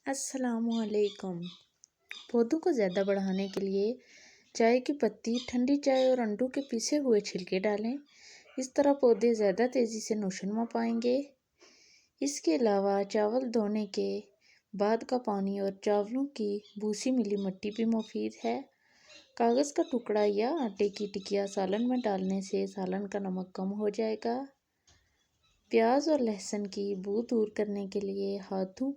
अस्सलाम वालेकुम। पौधों को ज़्यादा बढ़ाने के लिए चाय की पत्ती, ठंडी चाय और अंडों के पीसे हुए छिलके डालें। इस तरह पौधे ज़्यादा तेज़ी से नौशनुमा पाएंगे। इसके अलावा चावल धोने के बाद का पानी और चावलों की भूसी मिली मिट्टी भी मुफीद है। कागज़ का टुकड़ा या आटे की टिकिया सालन में डालने से सालन का नमक कम हो जाएगा। प्याज और लहसुन की बू दूर करने के लिए हाथों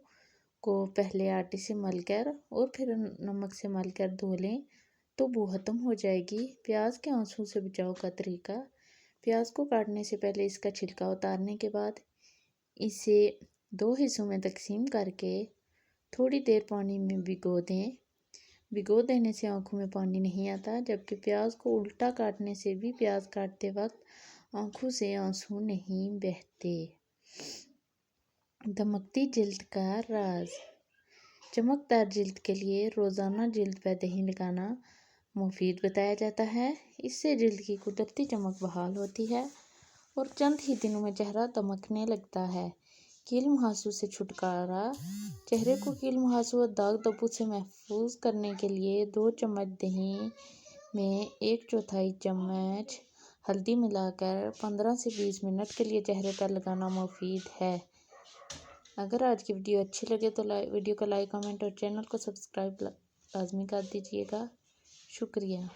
को पहले आटे से मलकर और फिर नमक से मलकर धो लें तो बू खत्म हो जाएगी। प्याज के आंसू से बचाव का तरीका: प्याज को काटने से पहले इसका छिलका उतारने के बाद इसे 2 हिस्सों में तकसीम करके थोड़ी देर पानी में भिगो दें। भिगो देने से आंखों में पानी नहीं आता, जबकि प्याज को उल्टा काटने से भी प्याज काटते वक्त आंखों से आंसू नहीं बहते। दमकती जिल्द का राज: चमकदार जिल्द के लिए रोज़ाना जिल्द पर दही लगाना मुफीद बताया जाता है। इससे जिल्द की कुदरती चमक बहाल होती है और चंद ही दिनों में चेहरा दमकने लगता है। कील मुहासों से छुटकारा: चेहरे को कील मुहासों और दाग धब्बों से महफूज करने के लिए 2 चम्मच दही में 1/4 चम्मच हल्दी मिलाकर 15 से 20 मिनट के लिए चेहरे पर लगाना मुफीद है। अगर आज की वीडियो अच्छी लगे तो वीडियो को लाइक, कमेंट और चैनल को सब्सक्राइब लाजमी कर दीजिएगा। शुक्रिया।